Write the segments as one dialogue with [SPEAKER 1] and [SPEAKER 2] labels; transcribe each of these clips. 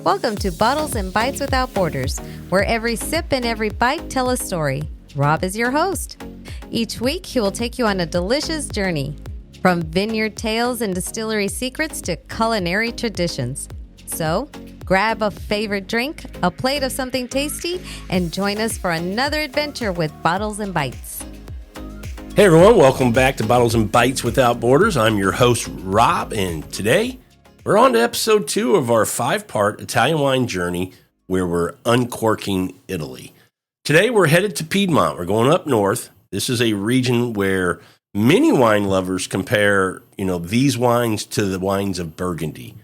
[SPEAKER 1] Welcome to Bottles and Bites Without Borders, where every sip and every bite tell a story. Rob is your host. Each week, he will take you on a delicious journey, from vineyard tales and distillery secrets to culinary traditions. So, grab a favorite drink, a plate of something tasty, and join us for another adventure with Bottles and Bites.
[SPEAKER 2] Hey everyone, welcome back to Bottles and Bites Without Borders. I'm your host, Rob, and today we're on to episode 2 of our 5-part Italian wine journey where we're uncorking Italy. Today we're headed to Piedmont. We're going up north. This is a region where many wine lovers compare, these wines to the wines of Burgundy.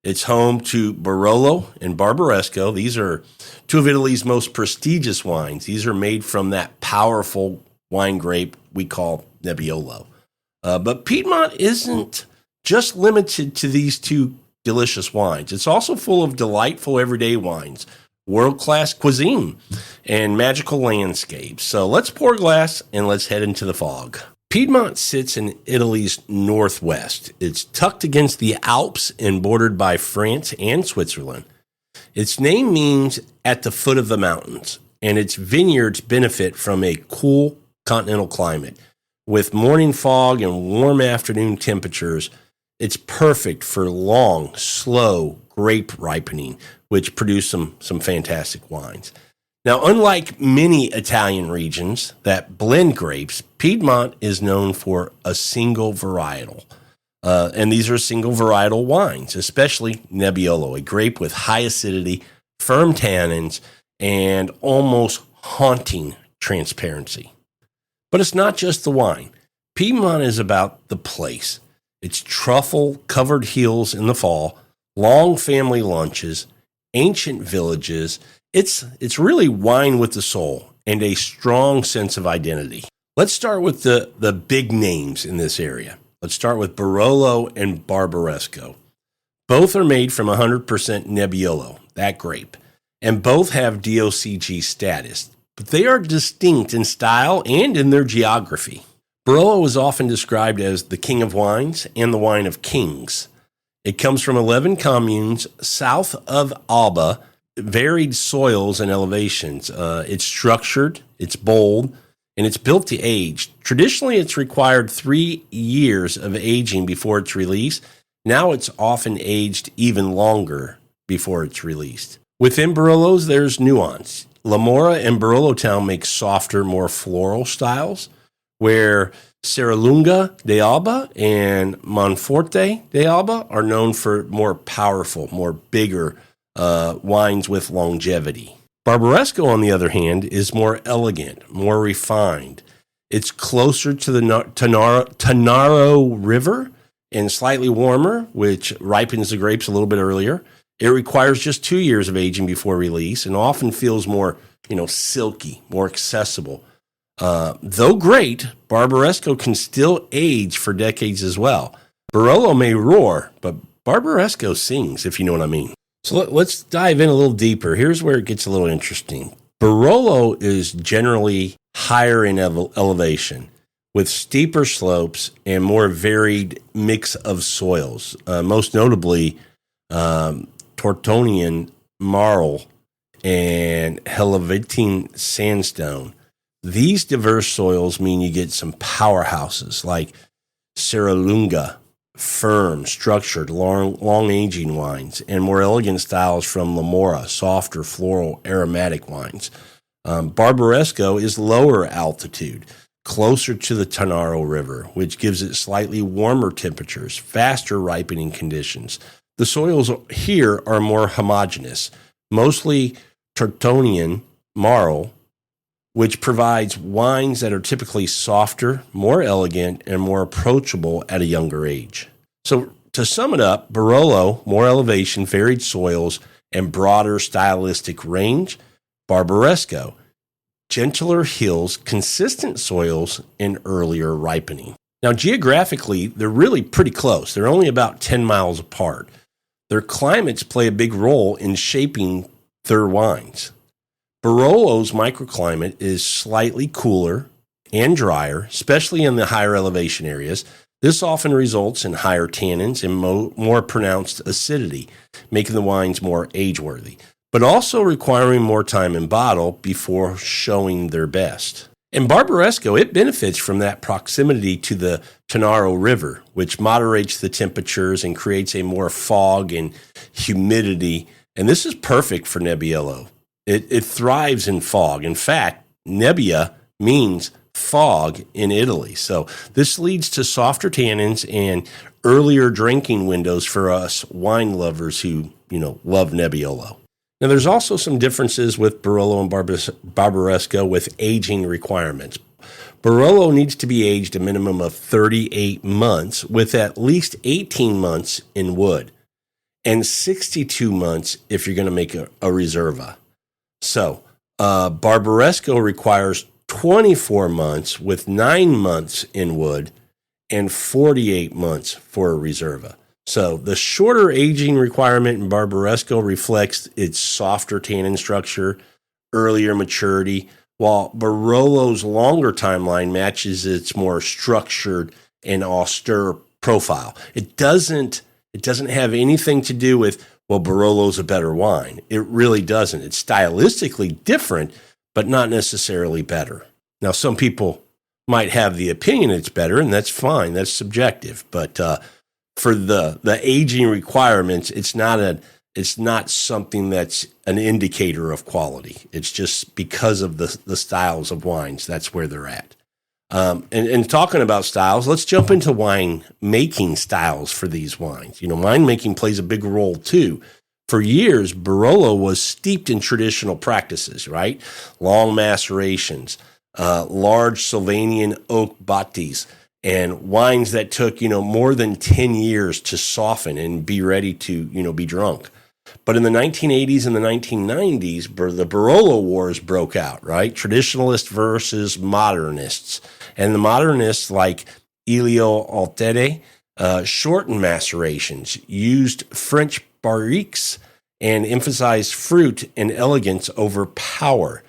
[SPEAKER 2] It's home to Barolo and Barbaresco. These are two of Italy's most prestigious wines. These are made from that powerful wine grape we call Nebbiolo. But Piedmont isn't just limited to these two delicious wines. It's also full of delightful everyday wines, world-class cuisine, and magical landscapes. So let's pour a glass and let's head into the fog. Piedmont sits in Italy's northwest. It's tucked against the Alps and bordered by France and Switzerland. Its name means at the foot of the mountains, and its vineyards benefit from a cool continental climate. With morning fog and warm afternoon temperatures, it's perfect for long, slow grape ripening, which produce some fantastic wines. Now, unlike many Italian regions that blend grapes, Piedmont is known for a single varietal. And these are single varietal wines, especially Nebbiolo, a grape with high acidity, firm tannins, and almost haunting transparency. But it's not just the wine. Piedmont is about the place. It's truffle-covered hills in the fall, long family lunches, ancient villages. It's really wine with the soul and a strong sense of identity. Let's start with the big names in this area. Let's start with Barolo and Barbaresco. Both are made from 100% Nebbiolo, that grape, and both have DOCG status, but they are distinct in style and in their geography. Barolo is often described as the king of wines and the wine of kings. It comes from 11 communes south of Alba, varied soils and elevations. It's structured, it's bold, and it's built to age. Traditionally, it's required 3 years of aging before it's released. Now it's often aged even longer before it's released. Within Barolos, there's nuance. La Mora and Barolo Town make softer, more floral styles, where Serralunga d'Alba and Monforte d'Alba are known for more powerful, more bigger wines with longevity. Barbaresco, on the other hand, is more elegant, more refined. It's closer to the Tanaro River and slightly warmer, which ripens the grapes a little bit earlier. It requires just 2 years of aging before release and often feels more, silky, more accessible. Though great, Barbaresco can still age for decades as well. Barolo may roar, but Barbaresco sings, if you know what I mean. So let's dive in a little deeper. Here's where it gets a little interesting. Barolo is generally higher in elevation, with steeper slopes and more varied mix of soils, most notably Tortonian marl and Helvetiin sandstone. These diverse soils mean you get some powerhouses like Serralunga, firm, structured, long aging wines, and more elegant styles from La Mora, softer, floral, aromatic wines. Barbaresco is lower altitude, closer to the Tanaro River, which gives it slightly warmer temperatures, faster ripening conditions. The soils here are more homogeneous, mostly Tortonian marl, which provides wines that are typically softer, more elegant, and more approachable at a younger age. So to sum it up, Barolo, more elevation, varied soils, and broader stylistic range. Barbaresco, gentler hills, consistent soils, and earlier ripening. Now, geographically, they're really pretty close. They're only about 10 miles apart. Their climates play a big role in shaping their wines. Barolo's microclimate is slightly cooler and drier, especially in the higher elevation areas. This often results in higher tannins and more pronounced acidity, making the wines more age-worthy, but also requiring more time in bottle before showing their best. In Barbaresco, it benefits from that proximity to the Tanaro River, which moderates the temperatures and creates a more fog and humidity. And this is perfect for Nebbiolo. It thrives in fog. In fact, nebbia means fog in Italy. So this leads to softer tannins and earlier drinking windows for us wine lovers who, love Nebbiolo. Now, there's also some differences with Barolo and Barbaresco with aging requirements. Barolo needs to be aged a minimum of 38 months with at least 18 months in wood and 62 months if you're going to make a Reserva. So, Barbaresco requires 24 months with 9 months in wood and 48 months for a Reserva. So the shorter aging requirement in Barbaresco reflects its softer tannin structure, earlier maturity, while Barolo's longer timeline matches its more structured and austere profile. It doesn't have anything to do with, well, Barolo's a better wine. It really doesn't. It's stylistically different, but not necessarily better. Now, some people might have the opinion it's better, and that's fine. That's subjective. But for the aging requirements, it's not something that's an indicator of quality. It's just because of the styles of wines. That's where they're at. And talking about styles, let's jump into wine making styles for these wines. Wine making plays a big role too. For years, Barolo was steeped in traditional practices, right? Long macerations, large Sauvignon oak botties, and wines that took, more than 10 years to soften and be ready to, be drunk. But in the 1980s and the 1990s, the Barolo Wars broke out, right? Traditionalists versus modernists. And the modernists like Elio Altete shortened macerations, used French barriques, and emphasized fruit and elegance over power.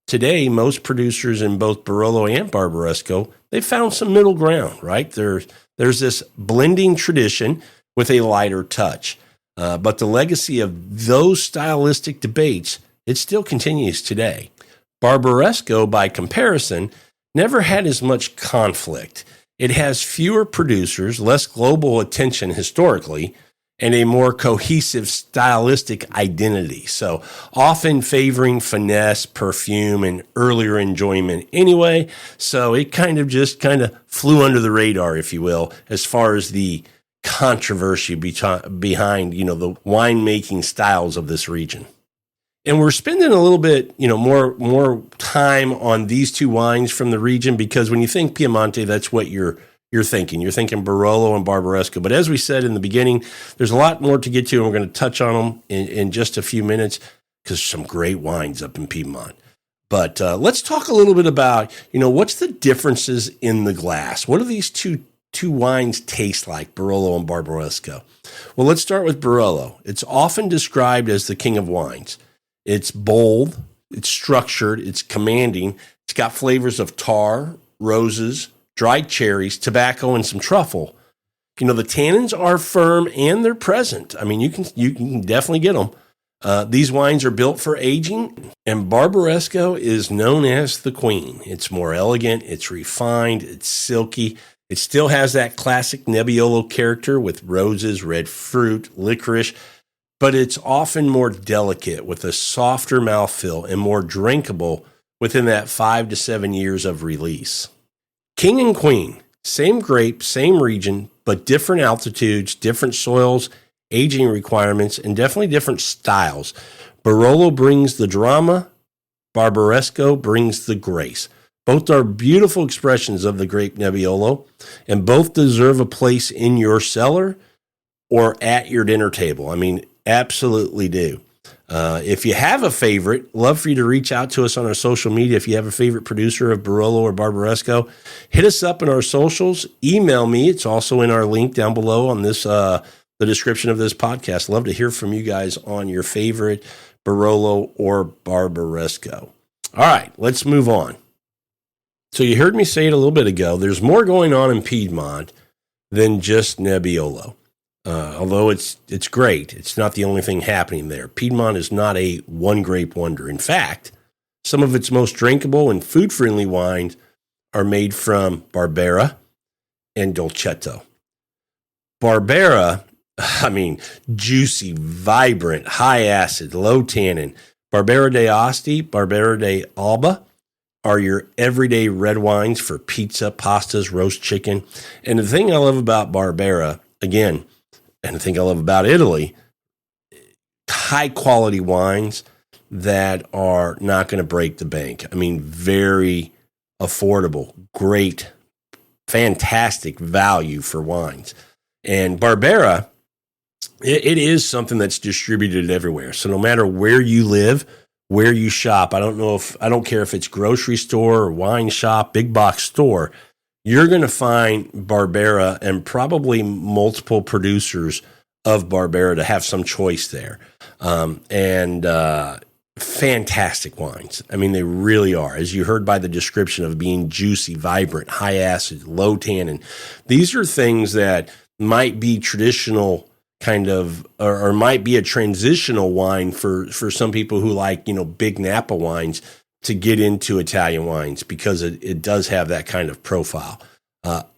[SPEAKER 2] Today, most producers in both Barolo and Barbaresco, they found some middle ground, right? There's this blending tradition with a lighter touch. But the legacy of those stylistic debates, it still continues today. Barbaresco, by comparison, never had as much conflict. It has fewer producers, less global attention historically, and a more cohesive stylistic identity. So often favoring finesse, perfume, and earlier enjoyment anyway. So it kind of flew under the radar, if you will, as far as the controversy behind, the winemaking styles of this region. And we're spending a little bit, more time on these two wines from the region because when you think Piemonte, that's what you're thinking. You're thinking Barolo and Barbaresco. But as we said in the beginning, there's a lot more to get to, and we're going to touch on them in just a few minutes because some great wines up in Piedmont. But let's talk a little bit about, what's the differences in the glass? What do these two wines taste like, Barolo and Barbaresco? Well, let's start with Barolo. It's often described as the king of wines. It's bold, it's structured, it's commanding. It's got flavors of tar, roses, dried cherries, tobacco, and some truffle. The tannins are firm and they're present. I mean, you can definitely get them. These wines are built for aging, and Barbaresco is known as the queen. It's more elegant, it's refined, it's silky. It still has that classic Nebbiolo character with roses, red fruit, licorice, but it's often more delicate with a softer mouthfeel and more drinkable within that 5 to 7 years of release. King and queen, same grape, same region, but different altitudes, different soils, aging requirements, and definitely different styles. Barolo brings the drama, Barbaresco brings the grace. Both are beautiful expressions of the grape Nebbiolo, and both deserve a place in your cellar or at your dinner table. I mean, absolutely do. If you have a favorite, love for you to reach out to us on our social media. If you have a favorite producer of Barolo or Barbaresco, hit us up in our socials. Email me. It's also in our link down below on this the description of this podcast. Love to hear from you guys on your favorite Barolo or Barbaresco. All right, let's move on. So you heard me say it a little bit ago. There's more going on in Piedmont than just Nebbiolo. Although it's great, it's not the only thing happening there. Piedmont is not a one grape wonder. In fact, some of its most drinkable and food-friendly wines are made from Barbera and Dolcetto. Barbera, juicy, vibrant, high acid, low tannin. Barbera d'Asti, Barbera d'Alba are your everyday red wines for pizza, pastas, roast chicken. And the thing I love about Barbera, again, and the thing I love about Italy, high quality wines that are not going to break the bank. Very affordable, great, fantastic value for wines. And Barbera, it is something that's distributed everywhere. So no matter where you live, where you shop, I don't care if it's grocery store or wine shop, big box store, you're going to find Barbera and probably multiple producers of Barbera to have some choice there. Fantastic wines. They really are. As you heard by the description of being juicy, vibrant, high acid, low tannin. These are things that might be traditional kind of, or might be a transitional wine for some people who like, big Napa wines to get into Italian wines because it does have that kind of profile.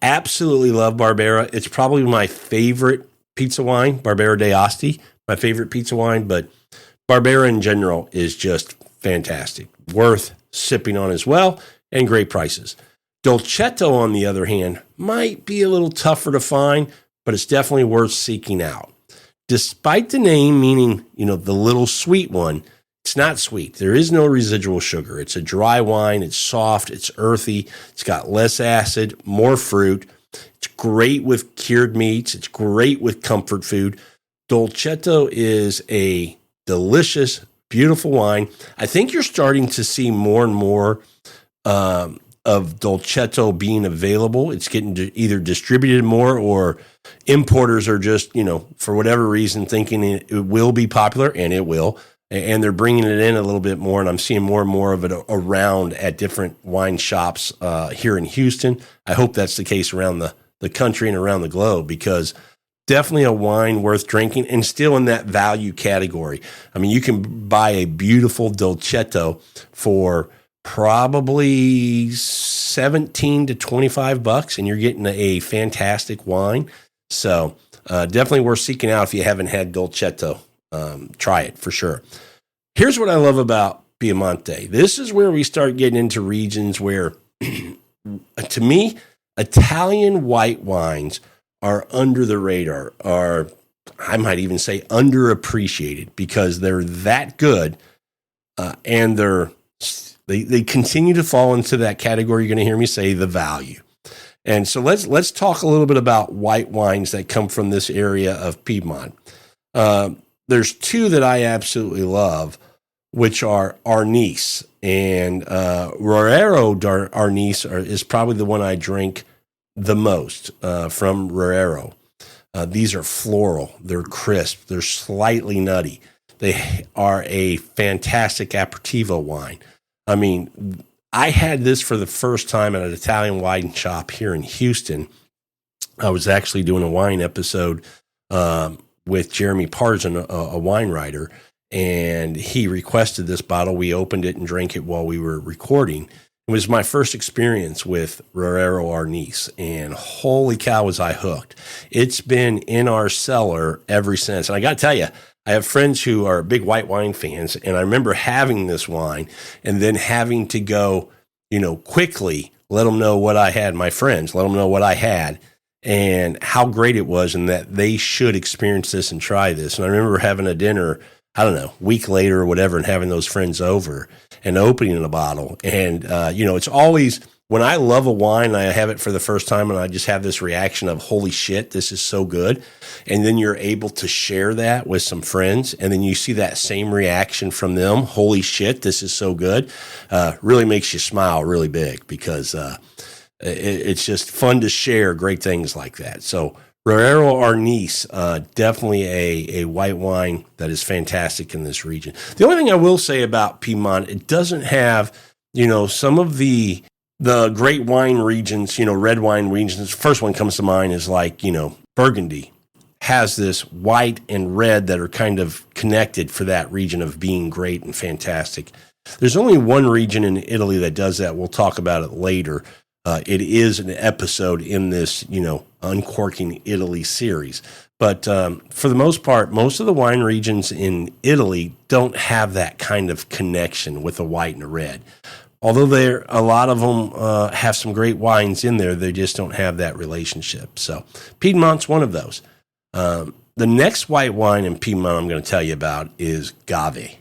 [SPEAKER 2] Absolutely love Barbera. It's probably my favorite pizza wine, Barbera d'Asti, my favorite pizza wine, but Barbera in general is just fantastic. Worth sipping on as well, and great prices. Dolcetto, on the other hand, might be a little tougher to find, but it's definitely worth seeking out. Despite the name meaning, the little sweet one, it's not sweet. There is no residual sugar. It's a dry wine. It's soft. It's earthy. It's got less acid, more fruit. It's great with cured meats. It's great with comfort food. Dolcetto is a delicious, beautiful wine. I think you're starting to see more and more of Dolcetto being available. It's getting either distributed more, or importers are just, for whatever reason, thinking it will be popular, and it will. And they're bringing it in a little bit more, and I'm seeing more and more of it around at different wine shops here in Houston. I hope that's the case around the country and around the globe, because definitely a wine worth drinking, and still in that value category. You can buy a beautiful Dolcetto for probably $17 to $25, and you're getting a fantastic wine. So definitely worth seeking out if you haven't had Dolcetto. Try it for sure. Here's what I love about Piemonte. This is where we start getting into regions where, to me, Italian white wines are under the radar, are, I might even say, underappreciated, because they're that good, and they continue to fall into that category. You're going to hear me say the value. And so let's talk a little bit about white wines that come from this area of Piedmont. There's two that I absolutely love, which are Arneis, and Roero Arneis is probably the one I drink the most from Roero. These are floral, they're crisp, they're slightly nutty. They are a fantastic aperitivo wine. I had this for the first time at an Italian wine shop here in Houston. I was actually doing a wine episode with Jeremy Parzan, a wine writer, and he requested this bottle. We opened it and drank it while we were recording. It was my first experience with Roero Arneis, and holy cow, was I hooked. It's been in our cellar ever since. And I got to tell you, I have friends who are big white wine fans, and I remember having this wine and then having to go, quickly let them know what I had, my friends, let them know what I had and how great it was, and that they should experience this and try this. And I remember having a dinner, I don't know, a week later or whatever, and having those friends over and opening a bottle. And, it's always, when I love a wine and I have it for the first time and I just have this reaction of, holy shit, this is so good. And then you're able to share that with some friends, and then you see that same reaction from them. Holy shit, this is so good. Really makes you smile really big, because it's just fun to share great things like that. So Roero Arneis, definitely a white wine that is fantastic in this region. The only thing I will say about Piedmont, it doesn't have, some of the the great wine regions, red wine regions, the first one comes to mind is like, Burgundy has this white and red that are kind of connected for that region of being great and fantastic. There's only one region in Italy that does that. We'll talk about it later. It is an episode in this, Uncorking Italy series. But for the most part, most of the wine regions in Italy don't have that kind of connection with a white and a red. Although a lot of them have some great wines in there, they just don't have that relationship. So Piedmont's one of those. The next white wine in Piedmont I'm going to tell you about is Gavi.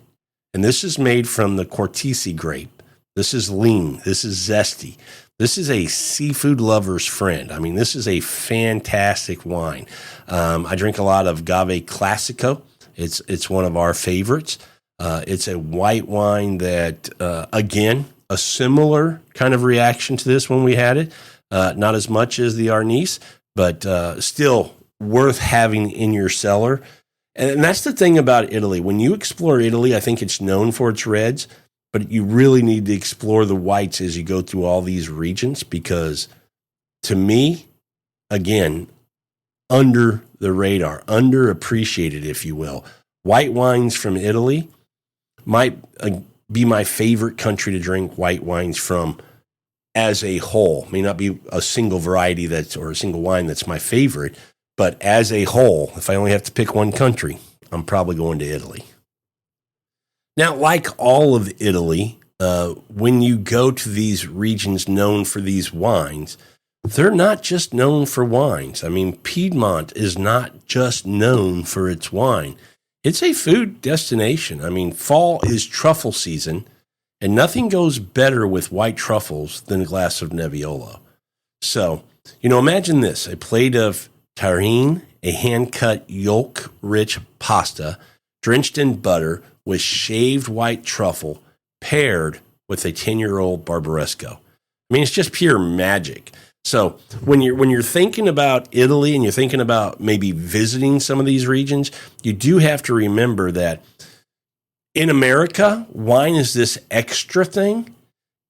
[SPEAKER 2] And this is made from the Cortese grape. This is lean. This is zesty. This is a seafood lover's friend. I mean, this is a fantastic wine. I drink a lot of Gavi Classico. It's one of our favorites. It's a white wine that, again, a similar kind of reaction to this when we had it. Not as much as the Arneis, but still worth having in your cellar. And that's the thing about Italy. When you explore Italy, I think it's known for its reds, but you really need to explore the whites as you go through all these regions because, to me, again, under the radar, underappreciated, if you will. White wines from Italy might be my favorite country to drink white wines from as a whole. May not be a single variety or a single wine that's my favorite, but as a whole, if I only have to pick one country, I'm probably going to Italy. Now, like all of Italy, when you go to these regions known for these wines, they're not just known for wines. I mean, Piedmont is not just known for its wine. It's a food destination. I mean, fall is truffle season, and nothing goes better with white truffles than a glass of Nebbiolo. So, imagine this, a plate of tahine, a hand-cut yolk-rich pasta, drenched in butter with shaved white truffle, paired with a 10-year-old Barbaresco. I mean, it's just pure magic. So when you're thinking about Italy and you're thinking about maybe visiting some of these regions, you do have to remember that in America, wine is this extra thing.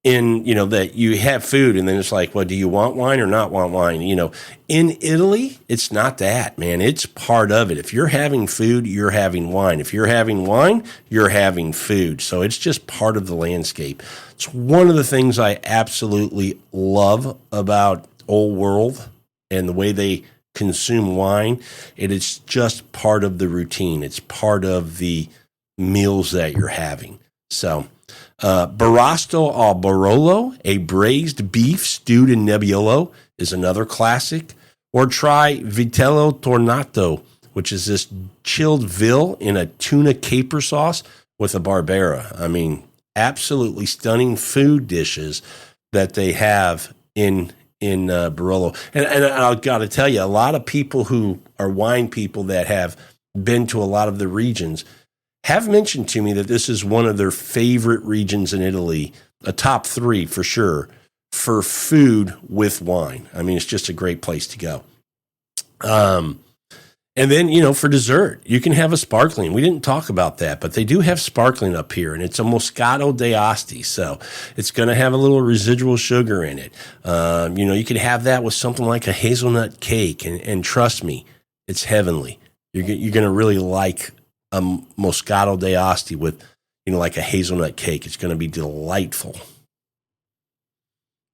[SPEAKER 2] That you have food and then it's like, well, do you want wine or not want wine? In Italy, it's not that, man. It's part of it. If you're having food, you're having wine. If you're having wine, you're having food. So it's just part of the landscape. It's one of the things I absolutely love about Old World and the way they consume wine. It is just part of the routine. It's part of the meals that you're having. So, Barasto al Barolo, a braised beef stewed in Nebbiolo, is another classic. Or try Vitello Tornato, which is this chilled veal in a tuna caper sauce with a Barbera. I mean, absolutely stunning food dishes that they have in Barolo. And I've got to tell you, a lot of people who are wine people that have been to a lot of the regions have mentioned to me that this is one of their favorite regions in Italy, a top 3 for sure, for food with wine. I mean, it's just a great place to go. And then, for dessert, you can have a sparkling. We didn't talk about that, but they do have sparkling up here, and it's a Moscato d'Asti, so it's going to have a little residual sugar in it. You could have that with something like a hazelnut cake, and trust me, it's heavenly. You're going to really like a Moscato d'Asti with, like a hazelnut cake. It's going to be delightful.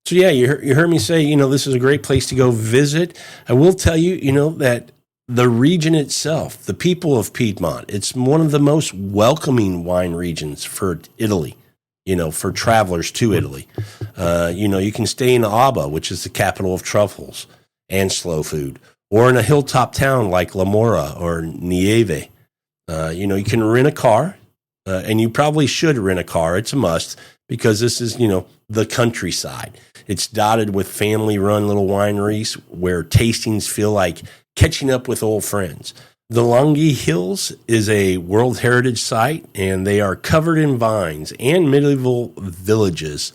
[SPEAKER 2] So yeah, you heard me say, this is a great place to go visit. I will tell you, that the region itself, the people of Piedmont, it's one of the most welcoming wine regions for Italy, for travelers to Italy. You can stay in Alba, which is the capital of truffles and slow food, or in a hilltop town like La Mora or Nieve. You can rent a car, and you probably should rent a car. It's a must because this is, the countryside. It's dotted with family-run little wineries where tastings feel like catching up with old friends. The Langhi Hills is a World Heritage Site, and they are covered in vines and medieval villages.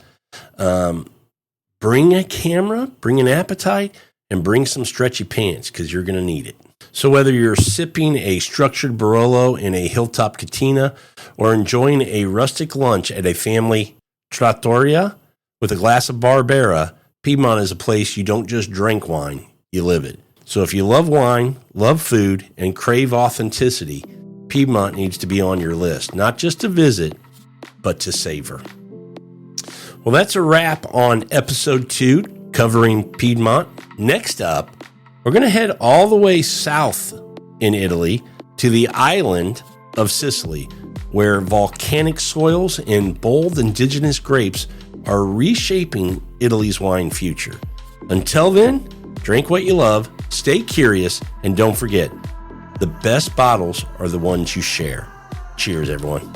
[SPEAKER 2] Bring a camera, bring an appetite, and bring some stretchy pants because you're going to need it. So whether you're sipping a structured Barolo in a hilltop cantina or enjoying a rustic lunch at a family trattoria, With a glass of Barbera, Piedmont is a place you don't just drink wine, you live it. So if you love wine, love food, and crave authenticity, Piedmont needs to be on your list, not just to visit, but to savor. Well, that's a wrap on episode 2 covering Piedmont. Next up, we're going to head all the way south in Italy to the island of Sicily, where volcanic soils and bold indigenous grapes are reshaping Italy's wine future. Until then, drink what you love, stay curious, and don't forget, the best bottles are the ones you share. Cheers, everyone.